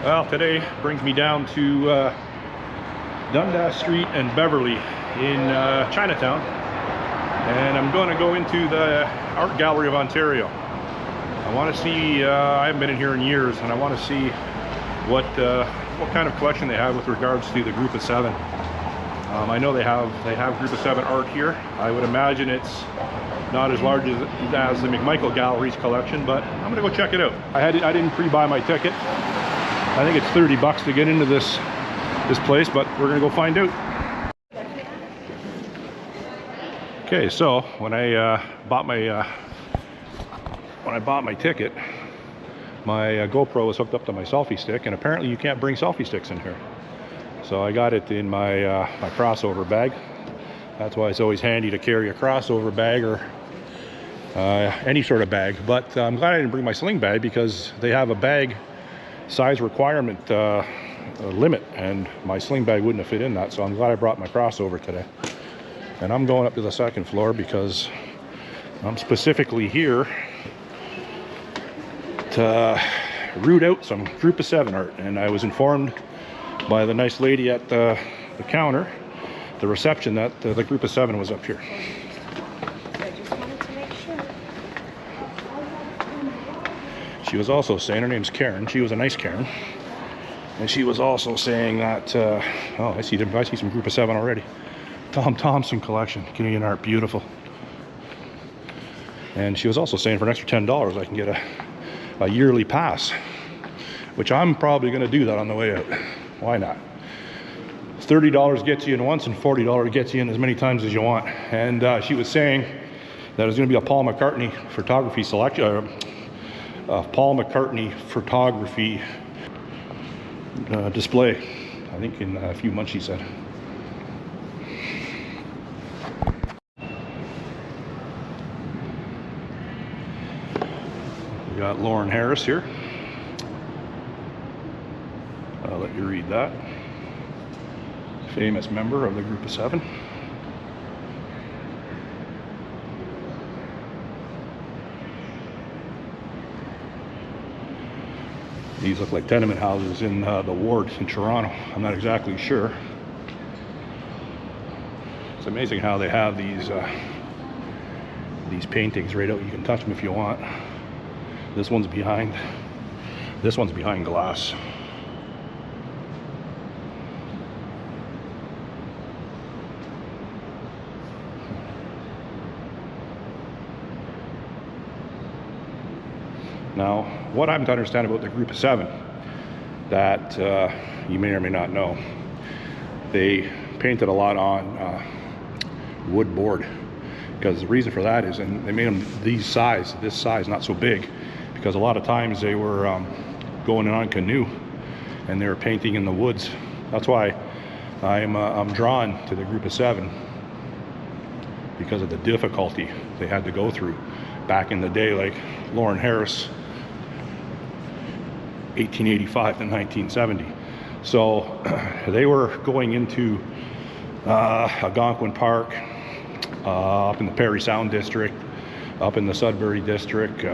Well, today brings me down to Dundas Street and Beverly in Chinatown, and I'm going to go into the Art Gallery of Ontario. I want to see, I haven't been in here in years, and I want to see what kind of collection they have with regards to the Group of Seven. I know they have Group of Seven art here. I would imagine it's not as large as the McMichael Gallery's collection, but I'm going to go check it out. I didn't pre-buy my ticket. I think it's 30 bucks to get into this place, but we're gonna go find out. Okay, so when I bought my ticket, my GoPro was hooked up to my selfie stick, and apparently you can't bring selfie sticks in here. So I got it in my my crossover bag. That's why it's always handy to carry a crossover bag or any sort of bag. But I'm glad I didn't bring my sling bag, because they have a bag size requirement limit, and my sling bag wouldn't have fit in that. So I'm glad I brought my crossover today. And I'm going up to the second floor because I'm specifically here to root out some Group of Seven art. And I was informed by the nice lady at the counter, the reception, that the Group of Seven was up here. I just wanted to make sure. She was also saying, her name's Karen, she was a nice Karen, and she was also saying that, oh, I see some Group of Seven already. Tom Thompson collection, Canadian art, beautiful. And she was also saying for an extra $10 I can get a yearly pass, which I'm probably going to do that on the way out. Why not? $30 gets you in once, and $40 gets you in as many times as you want. And she was saying that there's going to be a Paul McCartney photography selection, Paul McCartney photography display, I think in a few months, she said. We got Lauren Harris here. I'll let you read that. Famous member of the Group of Seven. These look like tenement houses in the ward in Toronto. I'm not exactly sure. It's amazing how they have these paintings right out. You can touch them if you want. This one's behind glass. Now, what I'm to understand about the Group of Seven that you may or may not know, they painted a lot on wood board, because the reason for that is, and they made them this size, not so big, because a lot of times they were going on canoe and they were painting in the woods. That's why I'm drawn to the Group of Seven, because of the difficulty they had to go through back in the day, like Lauren Harris, 1885 to 1970. So they were going into Algonquin Park, up in the Parry Sound District, up in the Sudbury District,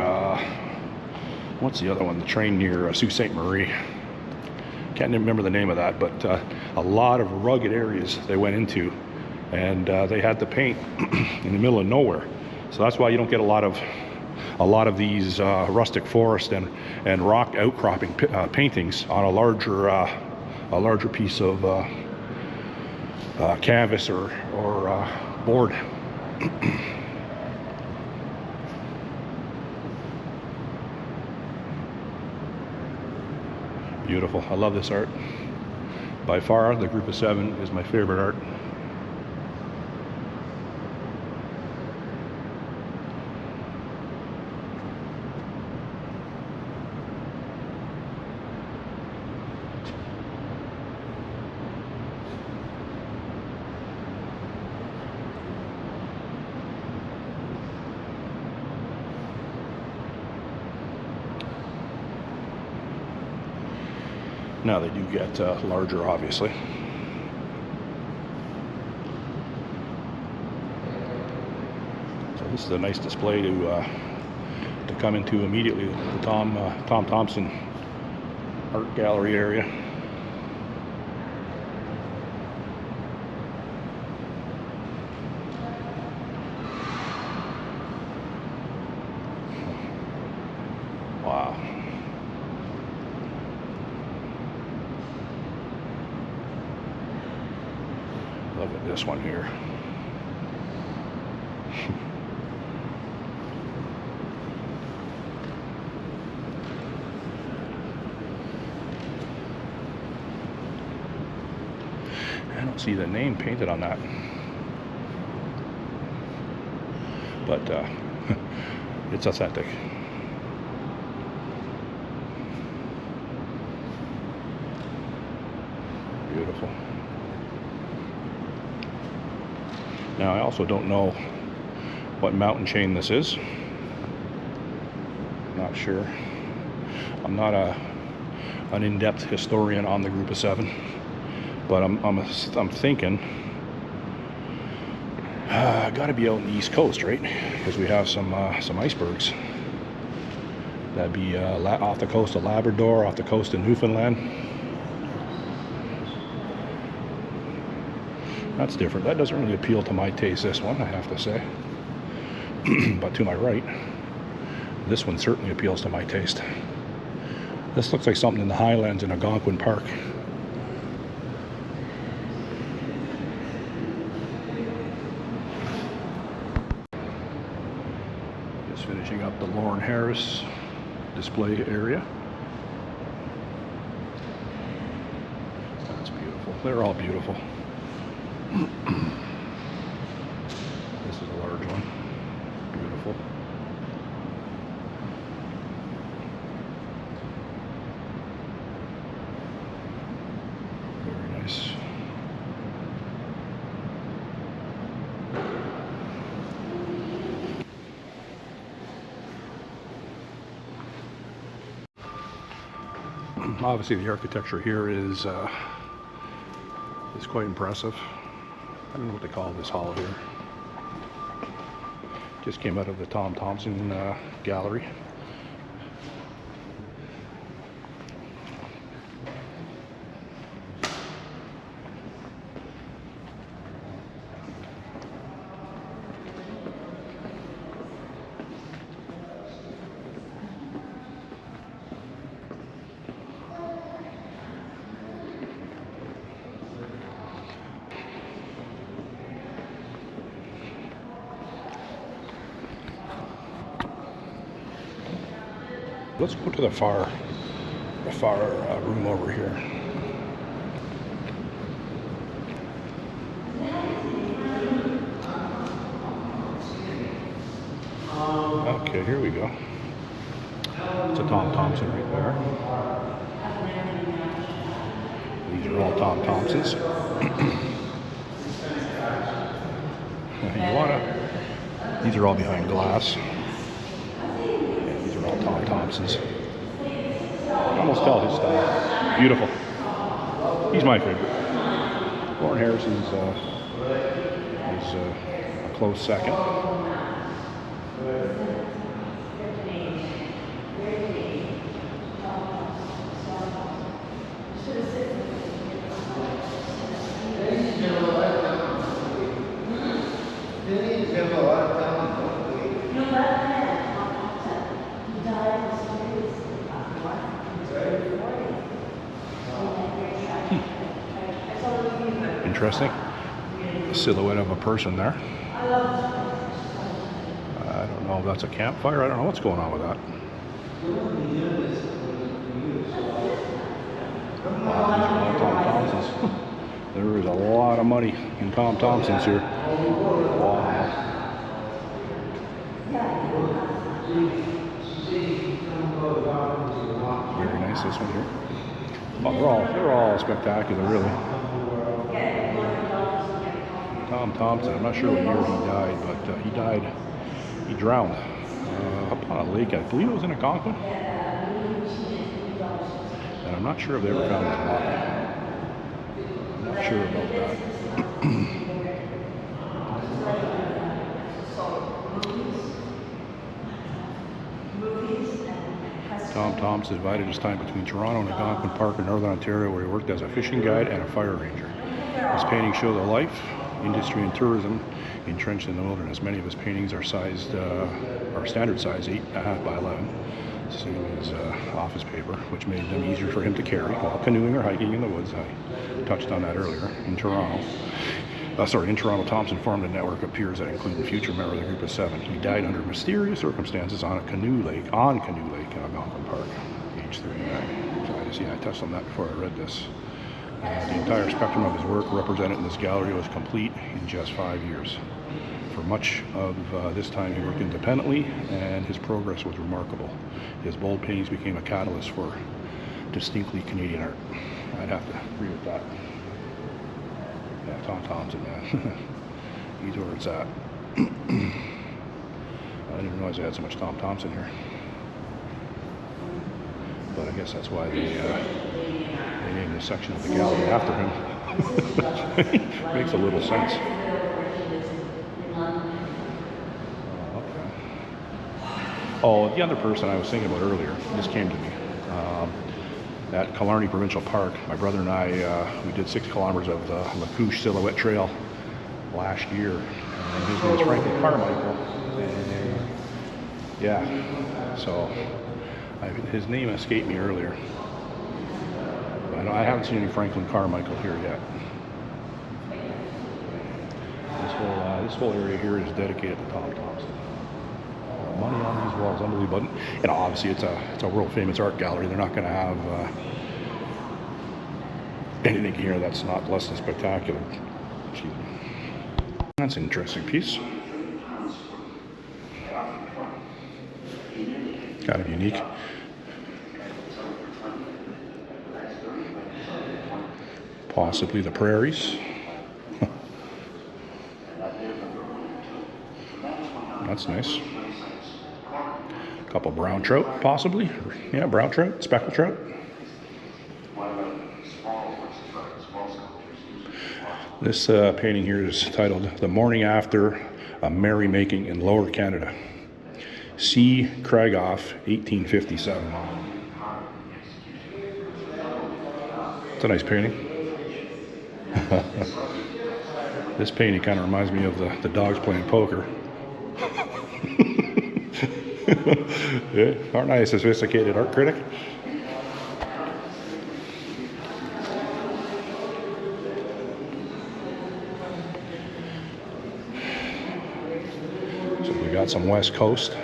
what's the other one, the train near Sault Ste. Marie, can't remember the name of that, but a lot of rugged areas they went into, and they had to paint in the middle of nowhere. So that's why you don't get a lot of these rustic forest and rock outcropping paintings on a larger piece of canvas or board. Beautiful. I love this art. By far, the Group of Seven is my favorite art. Now they do get larger, obviously. So this is a nice display to come into immediately. The Tom Thompson art gallery area. Wow. Look at this one here. I don't see the name painted on that, but it's authentic. Beautiful. Now I also don't know what mountain chain this is. Not sure. I'm not an in-depth historian on the Group of Seven, but I'm thinking got to be out in the East Coast, right? Because we have some icebergs. That'd be off the coast of Labrador, off the coast of Newfoundland. That's different. That doesn't really appeal to my taste, this one, I have to say. But to my right, this one certainly appeals to my taste. This looks like something in the Highlands in Algonquin Park. Just finishing up the Lorne Harris display area. That's beautiful. They're all beautiful. This is a large one. Beautiful. Very nice. Obviously the architecture here is quite impressive. I don't know what they call this hall here. Just came out of the Tom Thompson gallery. Let's go to the far room over here. Okay, here we go. It's a Tom Thompson right there. These are all Tom Thompsons. These are all behind glass. Tom Thompson's. I almost tell his style. Beautiful. He's my favorite. Lorne Harrison's is a close second. Interesting. A silhouette of a person there. I don't know if that's a campfire. I don't know what's going on with that. Wow, these are all Tom Thompsons. There is a lot of money in Tom Thompsons here. Wow. Very nice, this one here. Oh, they're all spectacular, really. Tom Thompson, I'm not sure what year he died, but he drowned up on a lake. I believe it was in Algonquin. And I'm not sure if they ever found his body. I'm not sure about that. Tom Thompson divided his time between Toronto and Algonquin Park in Northern Ontario, where he worked as a fishing guide and a fire ranger. His paintings show the life, industry, and tourism entrenched in the wilderness. Many of his paintings are standard size 8.5 by 11, same as office paper, which made them easier for him to carry while canoeing or hiking in the woods. I touched on that earlier. In Toronto, Thompson formed a network of peers that included future member of the Group of Seven. He died under mysterious circumstances on Canoe Lake in Algonquin Park, age 39. So I touched on that before I read this. The entire spectrum of his work represented in this gallery was complete in just 5 years. For much of this time, he worked independently, and his progress was remarkable. His bold paintings became a catalyst for distinctly Canadian art. I'd have to agree with that. Yeah, Tom Thompson, man. He's where it's at. I didn't even realize I had so much Tom Thompson here. But I guess that's why they named this section of the gallery after him. Makes a little sense. Oh, the other person I was thinking about earlier, this came to me. At Killarney Provincial Park, my brother and I, we did 6 kilometers of the Lacouche Silhouette Trail last year. And his name is Franklin Carmichael. And yeah, so his name escaped me earlier. But I haven't seen any Franklin Carmichael here yet. This whole area here is dedicated to Tom Thompson. Money on these walls, unbelievable. And obviously, it's a world famous art gallery. They're not going to have anything here that's not less than spectacular. Excuse me. That's an interesting piece. Kind of unique. Possibly the prairies. That's nice. Couple brown trout, possibly. Yeah, brown trout, speckled trout. This painting here is titled "The Morning After a Merrymaking in Lower Canada." C. Craigoff, 1857. It's a nice painting. This painting kind of reminds me of the dogs playing poker. Yeah, aren't I a sophisticated art critic? So we got some West Coast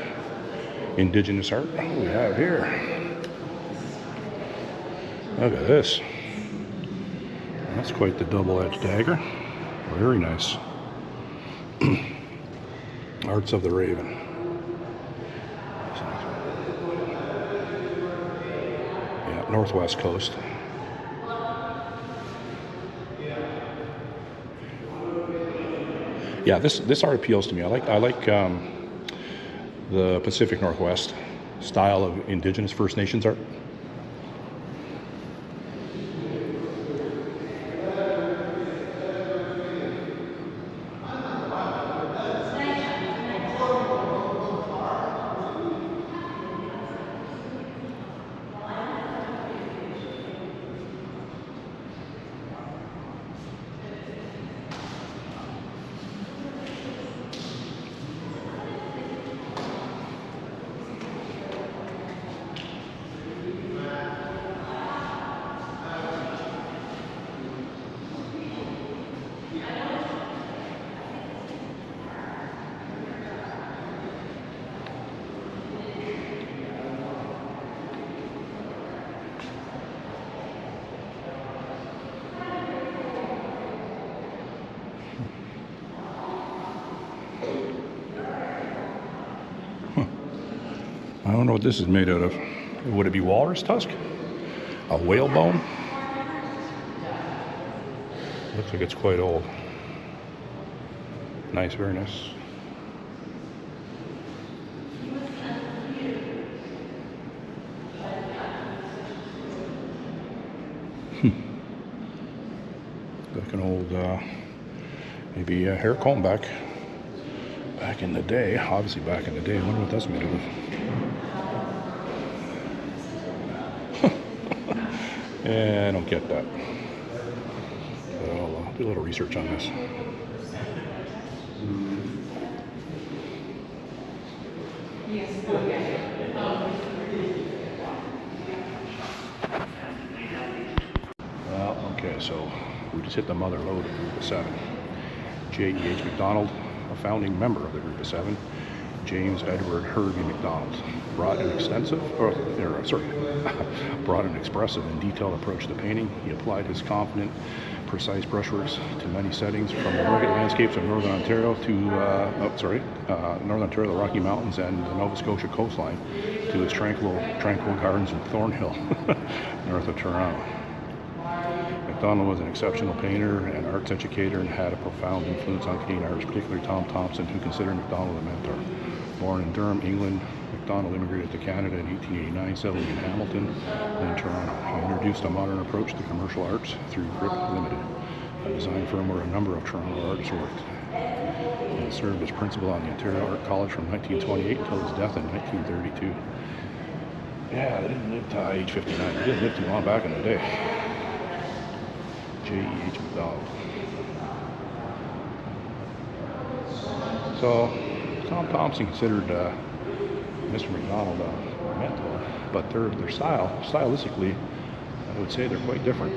Indigenous art. What do we have here? Look at this. That's quite the double-edged dagger. Very nice. Arts of the Raven. Yeah, Northwest Coast. Yeah, this art appeals to me. I like the Pacific Northwest style of Indigenous First Nations art. I don't know what this is made out of. Would it be walrus tusk? A whale bone? Looks like it's quite old. Nice, very nice. Like an old, maybe a hair comb back in the day. Obviously back in the day. I wonder what that's made out of. And I don't get that. But I'll do a little research on this. Well, okay, so we just hit the mother lode of Group of 7. J.E.H. MacDonald, a founding member of the Group of 7, James Edward Hervey MacDonald, brought an brought an expressive and detailed approach to painting. He applied his confident, precise brushworks to many settings, from the rugged landscapes of Northern Ontario to Northern Ontario, the Rocky Mountains, and the Nova Scotia coastline, to his tranquil gardens in Thornhill, north of Toronto. MacDonald was an exceptional painter and arts educator and had a profound influence on Canadian artists, particularly Tom Thompson, who considered MacDonald a mentor. Born in Durham, England, MacDonald immigrated to Canada in 1889, settling in Hamilton and Toronto. He introduced a modern approach to commercial arts through Grip Limited, a design firm where a number of Toronto artists worked, and served as principal on the Ontario Art College from 1928 until his death in 1932. Yeah, they didn't live to age 59. They didn't live too long back in the day. J.E.H. MacDonald. So, Tom Thompson considered Mr. MacDonald a mentor, but their stylistically, I would say they're quite different.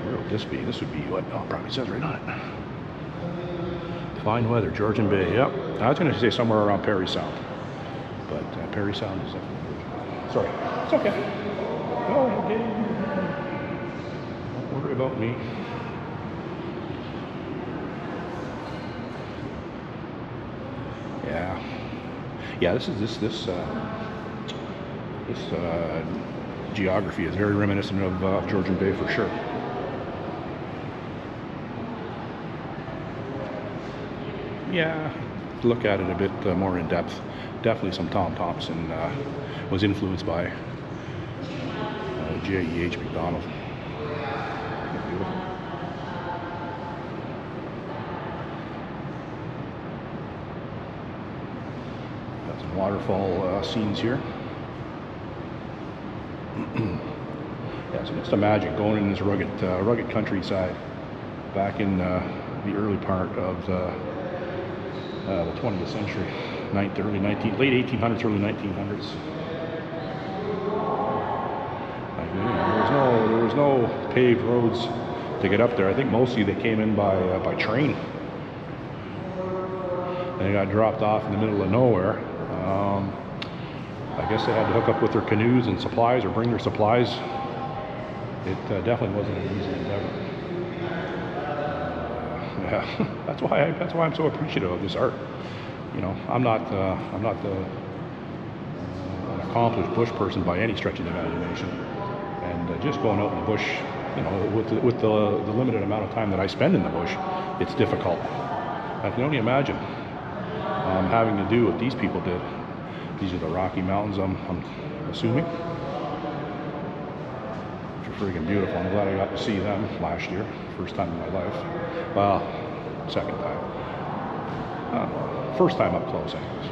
Where would this be? This would be what? Oh, it probably says right on it. Fine weather, Georgian Bay. Yep. I was going to say somewhere around Parry Sound, but Parry Sound is sorry. It's okay. No, okay. Don't worry about me. Yeah. This geography is very reminiscent of Georgian Bay for sure. Yeah, look at it a bit more in depth. Definitely some Tom Thompson was influenced by J.E.H. MacDonald. Got some waterfall scenes here. Yeah, so just imagine going in this rugged countryside back in the early part of the 20th century, late 1800s, early 1900s. Like, there was no paved roads to get up there. I think mostly they came in by train. They got dropped off in the middle of nowhere. I guess they had to hook up with their canoes and supplies, or bring their supplies. It definitely wasn't an easy endeavor. Yeah, that's why I'm so appreciative of this art. You know, I'm not an accomplished bush person by any stretch of the imagination, and just going out in the bush, you know, with the limited amount of time that I spend in the bush, it's difficult. I can only imagine having to do what these people did. These are the Rocky Mountains, I'm assuming. Which are freaking beautiful. I'm glad I got to see them last year. First time in my life. Well, second time. First time up close, anyways.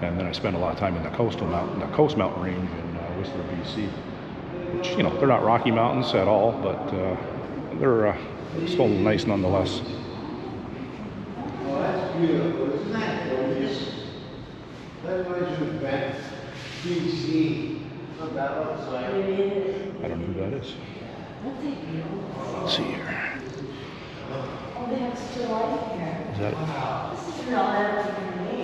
And then I spent a lot of time in the Coast Mountain Range in Whistler, BC. Which, you know, they're not Rocky Mountains at all, but they're still nice nonetheless. Oh, that's beautiful. Isn't that gorgeous? That was BC. Not bad outside. I don't know who that is. Let's see here. Oh, they have such a light here. Is that it? This is not everything for me.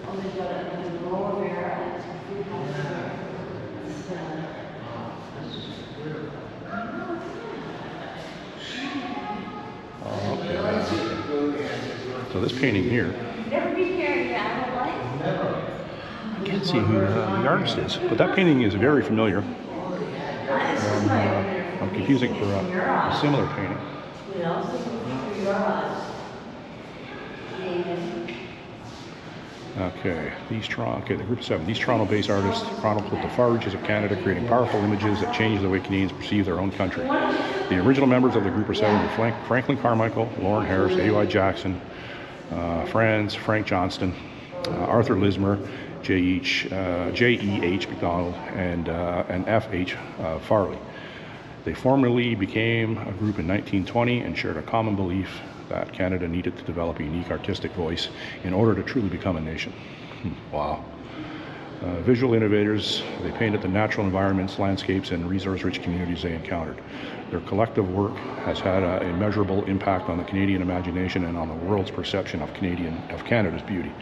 Oh, they got it in the lower there. Oh, okay. So this painting here, Never been here in your life? I can't see who the artist is, but that painting is very familiar. I'm confusing for a similar painting. You know, for your eyes. Okay, the Group of 7. These Toronto-based artists chronicled the far reaches of Canada, creating powerful images that change the way Canadians perceive their own country. The original members of the Group of 7 were Franklin Carmichael, Lauren Harris, A.Y. Jackson, Frank Johnston, Arthur Lismer, J.E.H. McDonald, and F.H. Farley. They formally became a group in 1920 and shared a common belief that Canada needed to develop a unique artistic voice in order to truly become a nation. Wow. Visual innovators, they painted the natural environments, landscapes, and resource-rich communities they encountered. Their collective work has had a immeasurable impact on the Canadian imagination and on the world's perception of Canada's beauty.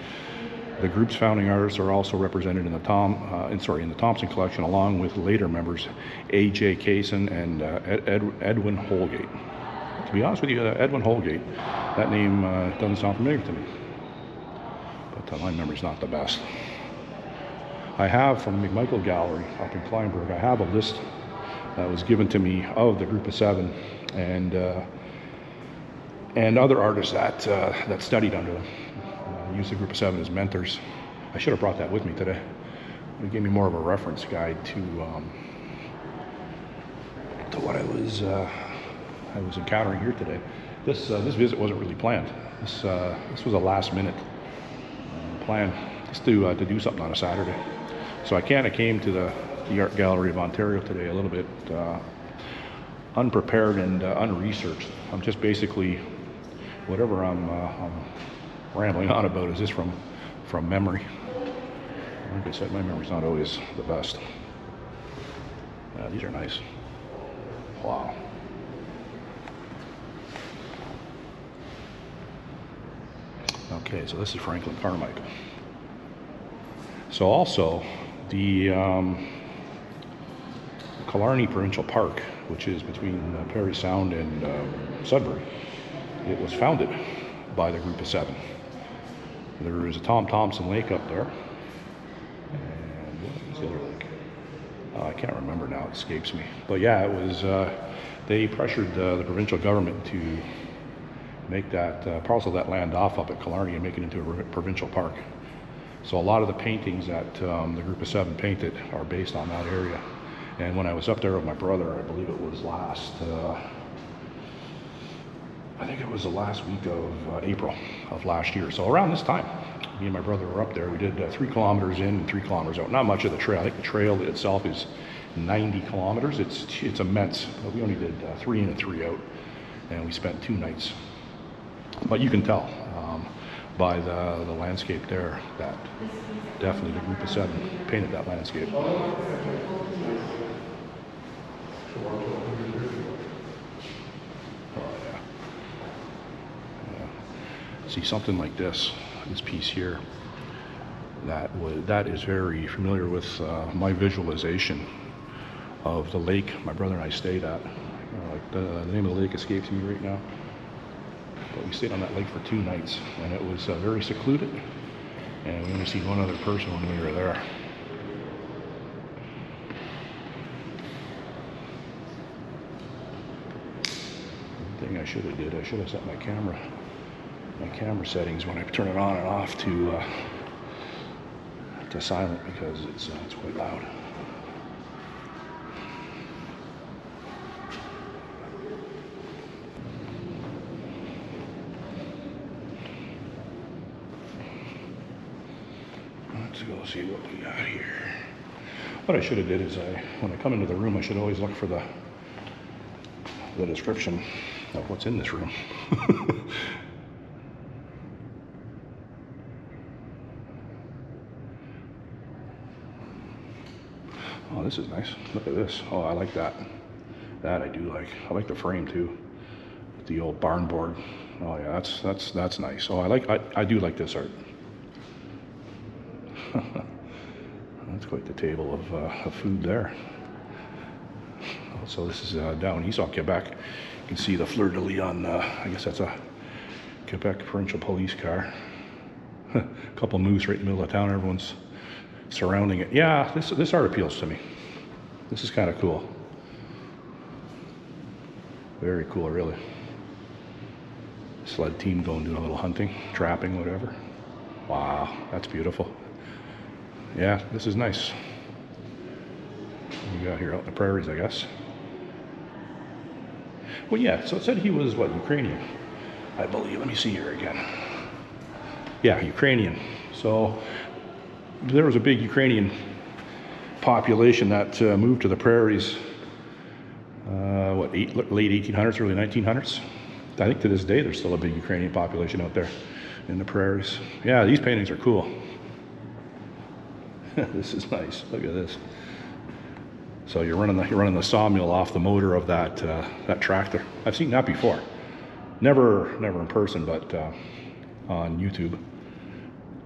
The group's founding artists are also represented in the Thompson collection, along with later members A.J. Kaysen and Edwin Holgate. To be honest with you, Edwin Holgate, that name doesn't sound familiar to me, but my memory's not the best. I have from the McMichael Gallery up in Kleinburg, I have a list that was given to me of the Group of Seven and other artists that studied under them. Used the Group of Seven as mentors. I should have brought that with me today. It gave me more of a reference guide to what I was encountering here today. This visit wasn't really planned. This was a last-minute plan, just to do something on a Saturday. So I kind of came to the Art Gallery of Ontario today a little bit unprepared and unresearched. I'm just basically whatever I'm rambling on about is just from memory. Like I said, my memory's not always the best. These are nice. Wow. Okay, so this is Franklin Carmichael. So also the Killarney Provincial Park, which is between Parry Sound and Sudbury, it was founded by the Group of Seven. There is a Tom Thomson Lake up there. And what was the other lake? I can't remember now, it escapes me. But yeah, it was, they pressured the provincial government to make that, parcel that land off up at Killarney and make it into a provincial park. So a lot of the paintings that the Group of Seven painted are based on that area. And when I was up there with my brother, I believe it was I think it was the last week of April of last year. So around this time, me and my brother were up there. We did 3 kilometers in and 3 kilometers out. Not much of the trail. I think the trail itself is 90 kilometers. It's immense. But we only did 3 in and 3 out. And we spent 2 nights. But you can tell by the landscape there that definitely the Group of Seven painted that landscape. See something like this piece here, that is very familiar with my visualization of the lake my brother and I stayed at. Like the name of the lake escapes me right now, but we stayed on that lake for 2 nights, and it was very secluded, and we only seen one other person when we were there. One thing I should have did, I should have set my camera settings when I turn it on and off to silent, because it's quite loud. Let's go see what we got here. What I should have did is when I come into the room, I should always look for the description of what's in this room. Oh, this is nice. Look at this. Oh, I like that. That I do like. I like the frame too, with the old barn board. Oh yeah, that's nice. Oh, I do like this art. That's quite the table of food there. So this is down east on Quebec. You can see the fleur de lis on. I guess that's a Quebec provincial police car. A couple moose right in the middle of town. Everyone's surrounding it. Yeah, this art appeals to me. This is kind of cool. Very cool, really. Sled team going doing a little hunting, trapping, whatever. Wow, that's beautiful. Yeah, this is nice. What we got here out in the prairies, I guess. Well, yeah, so it said he was, what, Ukrainian, I believe. Let me see here again. Yeah, Ukrainian. So there was a big Ukrainian population that moved to the prairies, late 1800s, early 1900s. I think to this day there's still a big Ukrainian population out there in the prairies. Yeah, these paintings are cool. This is nice. Look at this. So you're running the sawmill off the motor of that tractor. I've seen that before. Never in person, but on YouTube.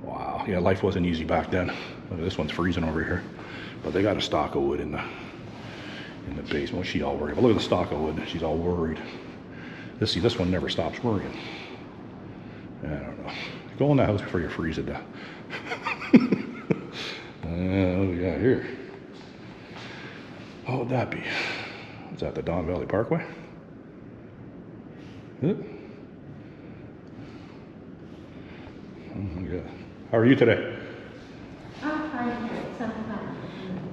Wow. Yeah, life wasn't easy back then. Look at this one's freezing over here, but they got a stock of wood in the basement. What's she all worried about? Look at the stock of wood. She's all worried. This one never stops worrying. I don't know. Go in the house before you freeze to death. What do we got here? What would that be? Is that the Don Valley Parkway? Is it? Oh, yeah. How are you today? I'm fine, sometimes.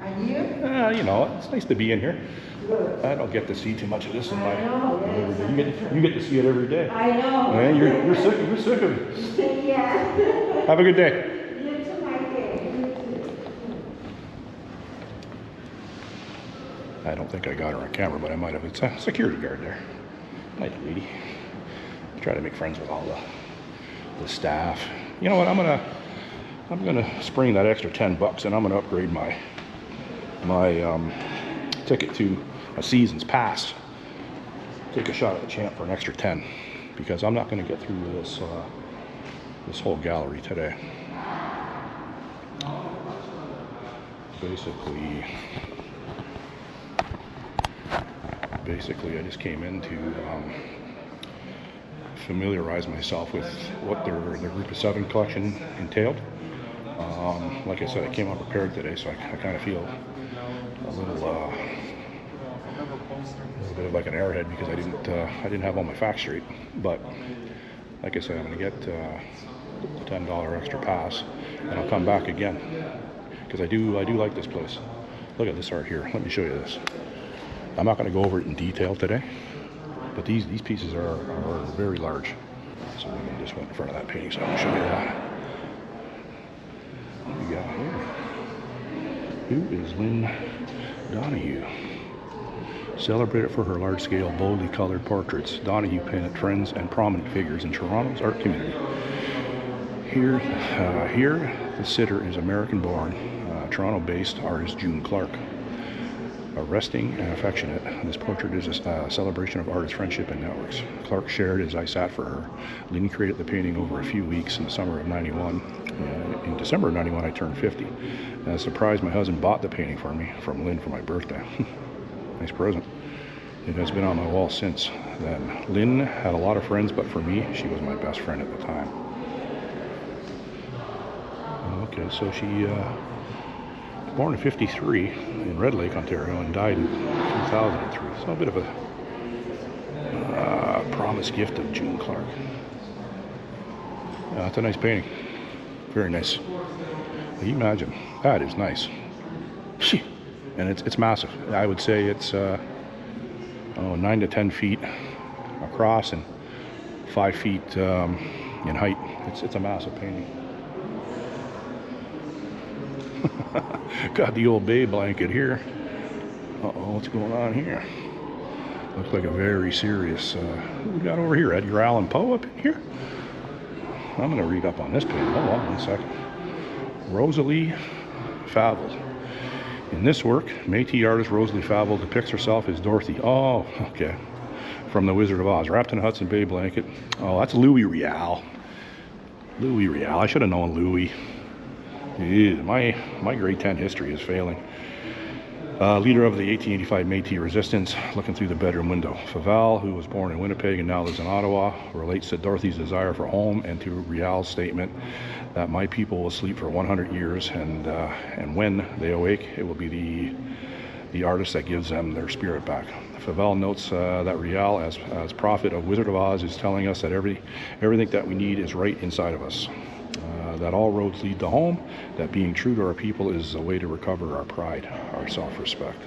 Are you? You know, it's nice to be in here. I don't get to see too much of this in my. I know, You get to see it every day. I know. Man, you're sick of it. Yeah. Have a good day. You too, my dear. You too. I don't think I got her on camera, but I might have. It's a security guard there. Nice lady. Try to make friends with all the staff. You know what? I'm gonna spring that extra $10 and I'm gonna upgrade my ticket to a season's pass. Take a shot at the champ for an extra 10 because I'm not gonna get through this whole gallery today. Basically I just came in to familiarize myself with what their Group of 7 collection entailed. Like I said, I came unprepared today, so I kind of feel a little bit of like an airhead because I didn't have all my facts straight. But like I said, I'm going to get the $10 extra pass, and I'll come back again because I do like this place. Look at this art here. Let me show you this. I'm not going to go over it in detail today, but these pieces are very large. So we can just went in front of that painting, so I'll show you that. What we got here? Who is Lynn Donahue? Celebrated for her large-scale, boldly colored portraits, Donahue painted friends and prominent figures in Toronto's art community. Here, the sitter is American-born, Toronto-based artist June Clark. Arresting and affectionate, this portrait is a celebration of artist friendship and networks. Clark shared as I sat for her. Lynn created the painting over a few weeks in the summer of '91. In December of '91, I turned 50. As a surprise, my husband bought the painting for me from Lynn for my birthday. Nice present. It has been on my wall since then. Lynn had a lot of friends, but for me, she was my best friend at the time. Okay, so she born in '53 in Red Lake, Ontario, and died in 2003. So a bit of a promised gift of June Clark. It's a nice painting. Very nice. Can you imagine? That is nice. And it's massive. I would say it's 9 to 10 feet across and 5 feet in height. It's a massive painting. Got the old bay blanket here. Uh-oh, what's going on here? Looks like a very serious, what we got over here? Edgar Allan Poe up in here? I'm going to read up on this painting. Hold on 1 second. Rosalie Favell. In this work, Métis artist Rosalie Favell depicts herself as Dorothy. Oh, okay. From The Wizard of Oz. Wrapped in a Hudson Bay blanket. Oh, that's Louis Riel. Louis Riel. I should have known Louis. Ew, my grade 10 history is failing. Leader of the 1885 Métis resistance, looking through the bedroom window. Favell, who was born in Winnipeg and now lives in Ottawa, relates to Dorothy's desire for home and to Riel's statement that my people will sleep for 100 years, and when they awake, it will be the artist that gives them their spirit back. Favell notes that Riel, as prophet of Wizard of Oz, is telling us that everything that we need is right inside of us. That all roads lead to home, that being true to our people is a way to recover our pride, our self-respect.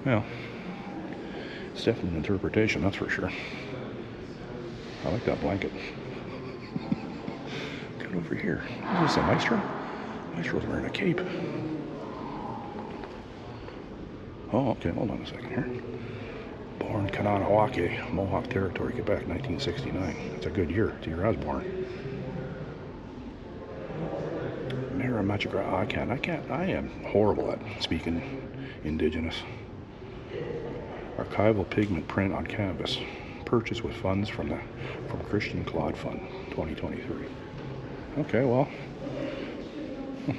Well, it's definitely an interpretation, that's for sure. I like that blanket. Get over here. Is this a Maestro? Maestro's wearing a cape. Oh, okay, hold on a second here. Born Kananawake, Mohawk Territory, Quebec, 1969. That's a good year. It's the year I was born. Miramachigra, I am horrible at speaking Indigenous. Archival pigment print on canvas. Purchased with funds from Christian Claude Fund, 2023. Okay, well,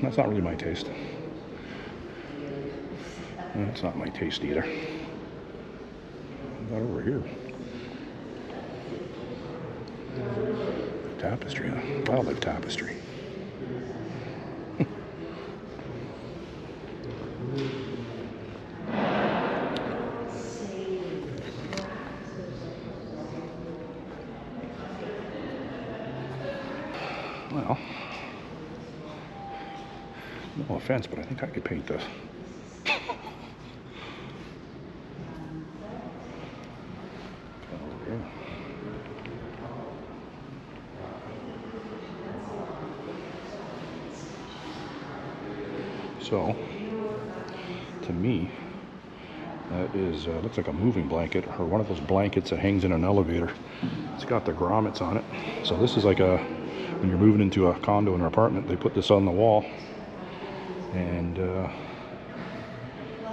that's not really my taste. That's not my taste either. What about over here? Tapestry, wildlife tapestry. Well, no offense, but I think I could paint this. So, to me, that is looks like a moving blanket, or one of those blankets that hangs in an elevator. It's got the grommets on it. So this is like when you're moving into a condo or an apartment, they put this on the wall, and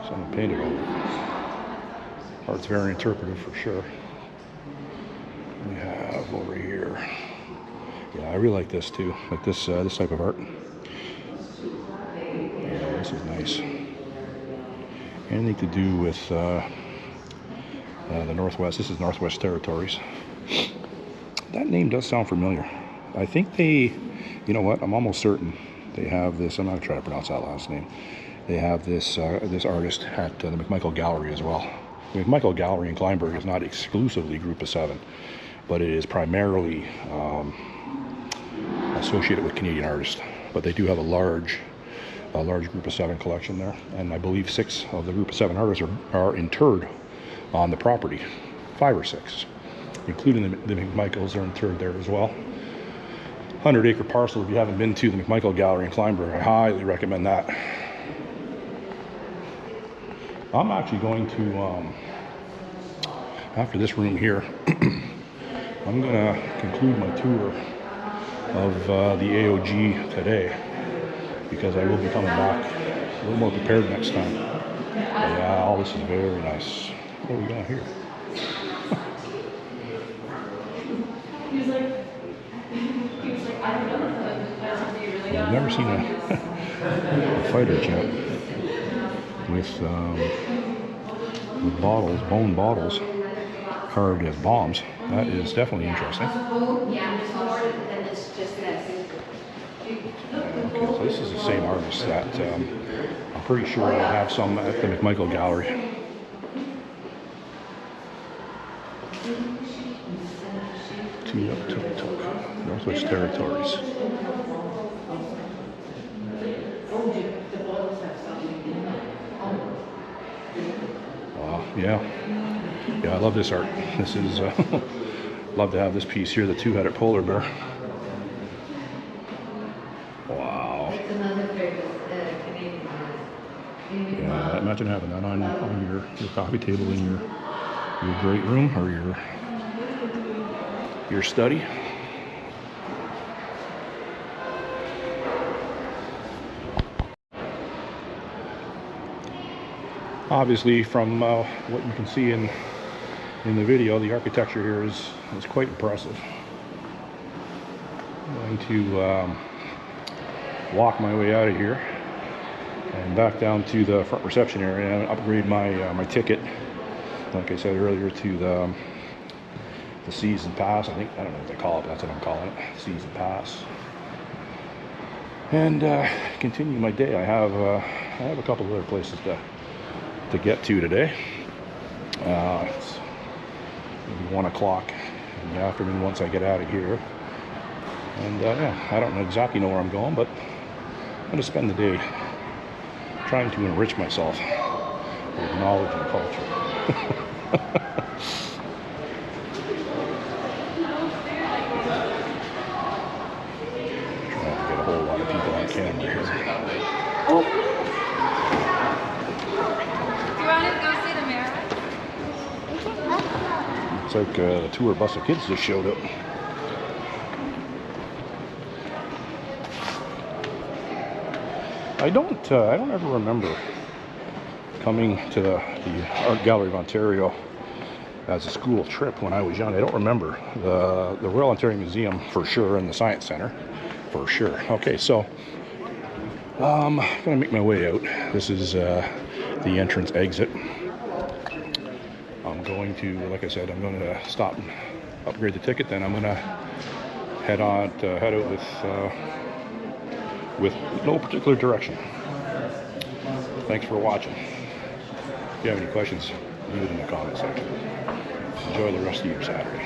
someone painted it. Art's very interpretive for sure. We have over here. Yeah, I really like this too. Like this type of art. Yeah, this is nice. Anything to do with the Northwest. This is Northwest Territories. That name does sound familiar. I think they, you know what? I'm almost certain they have this. I'm not trying to pronounce that last name. They have this this artist at the McMichael Gallery as well. The McMichael Gallery in Kleinburg is not exclusively Group of Seven, but it is primarily associated with Canadian artists. But they do have a large Group of Seven collection there, and I believe 6 of the Group of 7 artists are interred on the property. 5 or 6, including the McMichaels, are interred there as well. 100-acre parcel. If you haven't been to the McMichael Gallery in Kleinburg, I highly recommend that. I'm actually going to, after this room here, I'm going to conclude my tour of the AOG today, because I will be coming back a little more prepared next time. But yeah, all this is very nice. What do we got here? I've never seen a fighter jet with bottles, bone bottles, carved as bombs. That is definitely interesting. Okay, so this is the same artist that I'm pretty sure I have some at the McMichael Gallery. Tuk, Northwest Territories. Wow, yeah, I love this art. This is love to have this piece here, the two-headed polar bear. Wow. Yeah, imagine having that on your coffee table in your great room or your study. Obviously, from what you can see in the video, the architecture here is quite impressive. I'm going to walk my way out of here and back down to the front reception area and upgrade my ticket, like I said earlier, to the season pass. I don't know what they call it, but that's what I'm calling it, season pass. And continue my day. I have a couple of other places to get to today. It's maybe 1 o'clock in the afternoon once I get out of here. And yeah, I don't exactly know where I'm going, but I'm going to spend the day trying to enrich myself with knowledge and culture. camera here. Do you want to go see the mayor? Looks like the tour bus of kids just showed up. I don't ever remember coming to the Art Gallery of Ontario as a school trip when I was young. I don't remember the Royal Ontario Museum for sure and the Science Center for sure. Okay, so I'm gonna make my way out. This is the entrance exit. I'm going to, like I said, I'm going to stop and upgrade the ticket. Then I'm gonna head out with no particular direction. Thanks for watching. If you have any questions, leave it in the comment section. Enjoy the rest of your Saturday.